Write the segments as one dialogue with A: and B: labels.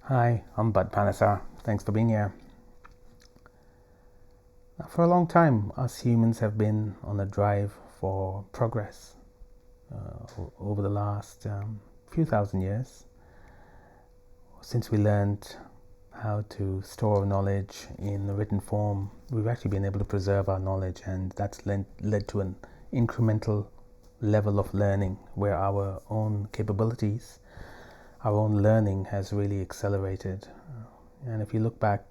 A: Hi, I'm Bud Panasar. Thanks for being here. For a long time, us humans have been on a drive for progress over the last few thousand years. Since we learned how to store knowledge in a written form, we've actually been able to preserve our knowledge, and that's led to an incremental level of learning where our own capabilities, our own learning has really accelerated. And if you look back,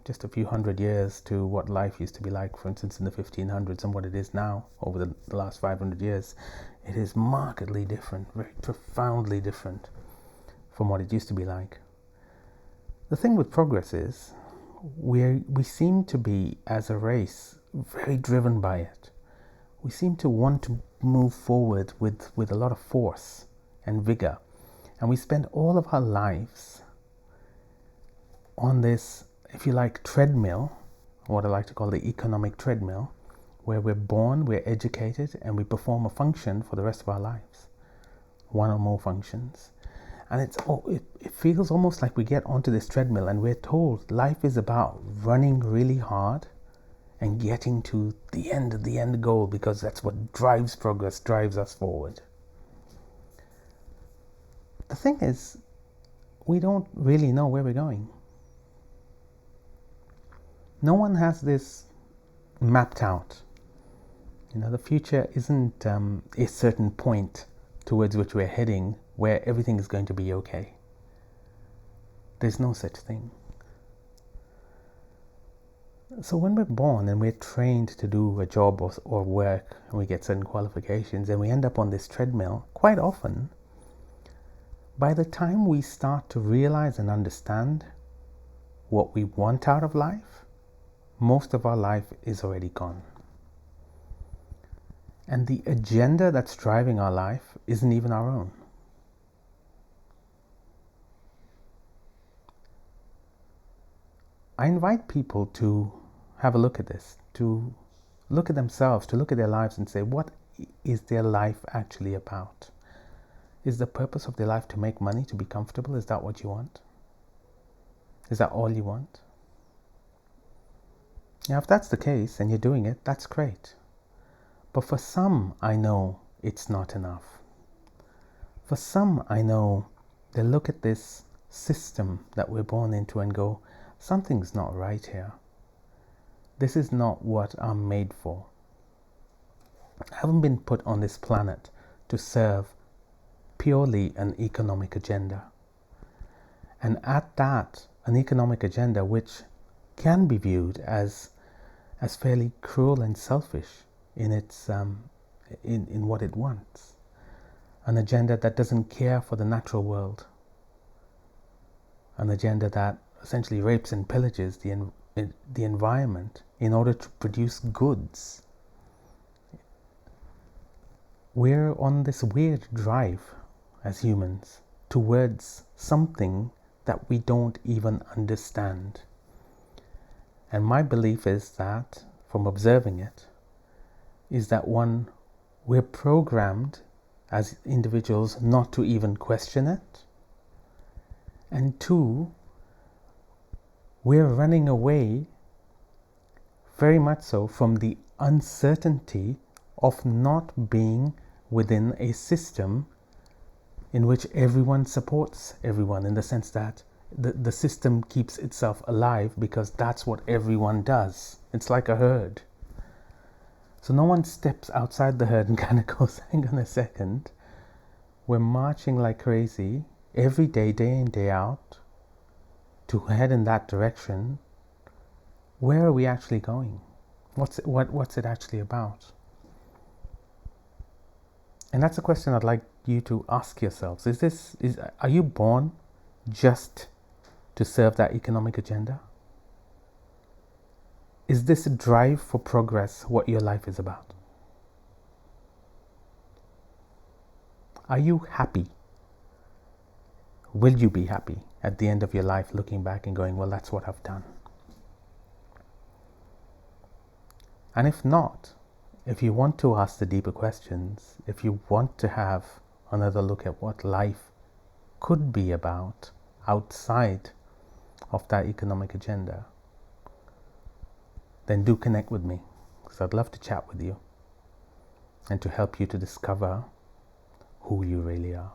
A: just a few hundred years to what life used to be like, for instance, in the 1500s and what it is now over the last 500 years, it is markedly different, very profoundly different from what it used to be like. The thing with progress is we seem to be, as a race, very driven by it. We seem to want to move forward with a lot of force and vigor. And we spend all of our lives on this, if you like, treadmill, what I like to call the economic treadmill, where we're born, we're educated, and we perform a function for the rest of our lives, one or more functions. And it feels almost like we get onto this treadmill and we're told life is about running really hard and getting to the end goal, because that's what drives progress, drives us forward. The thing is, we don't really know where we're going. No one has this mapped out. The future isn't a certain point towards which we're heading where everything is going to be okay. There's no such thing. So when we're born and we're trained to do a job or work, and we get certain qualifications, and we end up on this treadmill, quite often, by the time we start to realize and understand what we want out of life, most of our life is already gone. And the agenda that's driving our life isn't even our own. I invite people to have a look at this, to look at themselves, to look at their lives and say, what is their life actually about? Is the purpose of their life to make money, to be comfortable? Is that what you want? Is that all you want? Now, if that's the case and you're doing it, that's great. But for some, I know it's not enough. For some, I know they look at this system that we're born into and go, something's not right here. This is not what I'm made for. I haven't been put on this planet to serve purely an economic agenda. And at that, an economic agenda which can be viewed as fairly cruel and selfish in its in what it wants. An agenda that doesn't care for the natural world. An agenda that essentially rapes and pillages the environment in order to produce goods. We're on this weird drive as humans towards something that we don't even understand. And my belief is that, from observing it, is that one, we're programmed as individuals not to even question it. And two, we're running away very much so from the uncertainty of not being within a system in which everyone supports everyone, in the sense that the system keeps itself alive because that's what everyone does. It's like a herd. So no one steps outside the herd and kind of goes, hang on a second, we're marching like crazy every day, day in, day out, to head in that direction. Where are we actually going? What's it actually about? And that's a question I'd like you to ask yourselves. Are you born just to serve that economic agenda? Is this drive for progress what your life is about? Are you happy? Will you be happy at the end of your life, looking back and going, well, that's what I've done? And if not, if you want to ask the deeper questions, if you want to have another look at what life could be about outside of that economic agenda, then do connect with me, because I'd love to chat with you and to help you to discover who you really are.